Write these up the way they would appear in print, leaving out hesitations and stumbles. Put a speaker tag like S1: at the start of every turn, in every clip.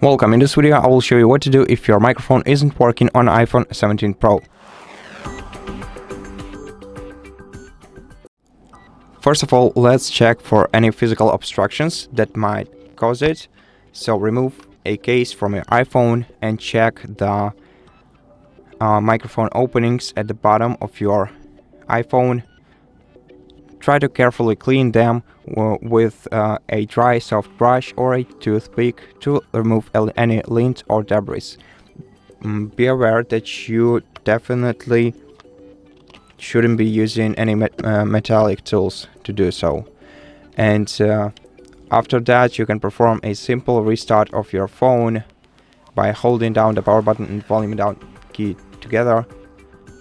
S1: Welcome. In this video I will show you what to do if your microphone isn't working on iPhone 17 Pro. First of all, let's check for any physical obstructions that might cause it. So remove a case from your iPhone and check the microphone openings at the bottom of your iPhone. Try to carefully clean them with a dry soft brush or a toothpick to remove any lint or debris. Be aware that you definitely shouldn't be using any metallic tools to do so. And after that, you can perform a simple restart of your phone by holding down the power button and volume down key together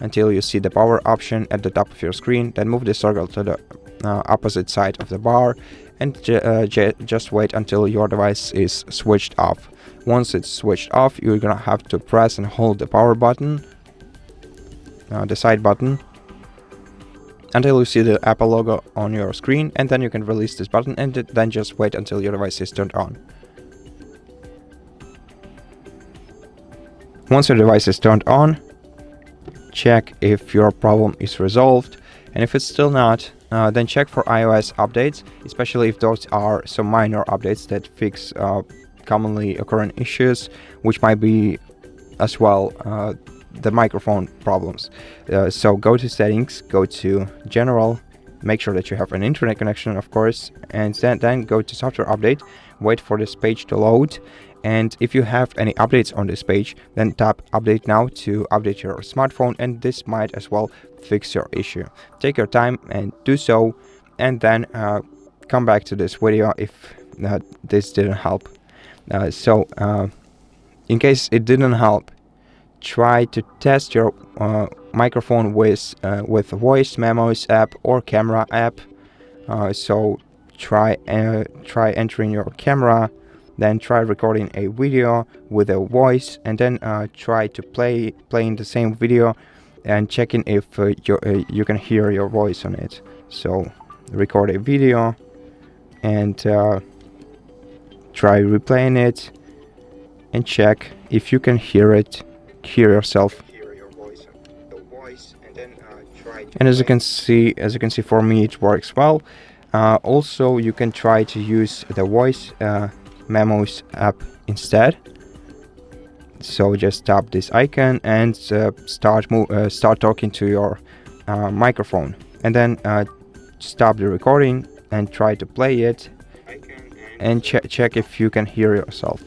S1: until you see the power option at the top of your screen. Then move the circle to the opposite side of the bar and just wait until your device is switched off. Once it's switched off, you're gonna have to press and hold the power button, the side button, until you see the Apple logo on your screen, and then you can release this button and then just wait until your device is turned on. Once your device is turned on, check if your problem is resolved, and if it's still not, then check for iOS updates, especially if those are some minor updates that fix commonly occurring issues, which might be as well the microphone problems. So go to settings, go to general, make sure that you have an internet connection, of course, and then go to software update, wait for this page to load. And if you have any updates on this page, then tap update now to update your smartphone, and this might as well fix your issue. Take your time and do so, and then come back to this video if this didn't help. In case it didn't help, try to test your microphone with Voice Memos app or Camera app. So try entering your camera, then try recording a video with a voice, and then try to playing the same video and checking if you can hear your voice on it. So record a video and try replaying it and check if you can hear yourself. And as you can see for me it works well. Also you can try to use the Voice Memos app instead. So just tap this icon and start talking to your microphone, and then stop the recording and try to play it and check if you can hear yourself.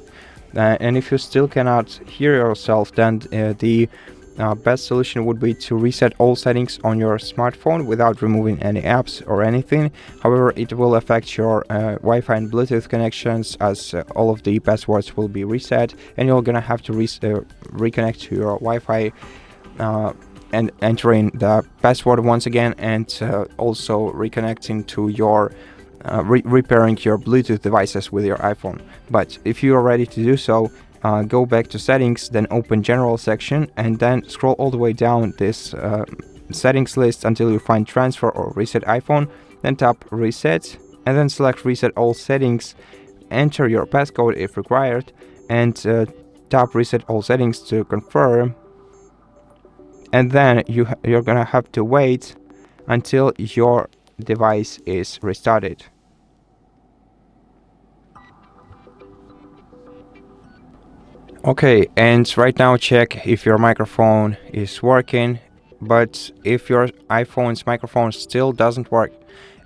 S1: And if you still cannot hear yourself, then the best solution would be to reset all settings on your smartphone without removing any apps or anything. However, it will affect your Wi-Fi and Bluetooth connections, as all of the passwords will be reset, and you're gonna have to reconnect to your Wi-Fi and entering the password once again, and also reconnecting to your repairing your Bluetooth devices with your iPhone. But if you are ready to do so, go back to settings, then open general section, and then scroll all the way down this settings list until you find transfer or reset iPhone. Then tap reset and then select reset all settings, enter your passcode if required, and tap reset all settings to confirm. And then you're gonna have to wait until your device is restarted. Okay, and right now check if your microphone is working. But if your iPhone's microphone still doesn't work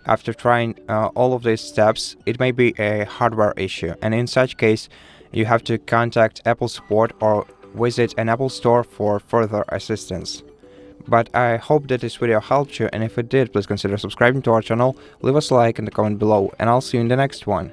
S1: after trying all of these steps, it may be a hardware issue, and in such case you have to contact Apple support or visit an Apple store for further assistance. But I hope that this video helped you, and if it did, please consider subscribing to our channel, leave us a like and a comment below, and I'll see you in the next one.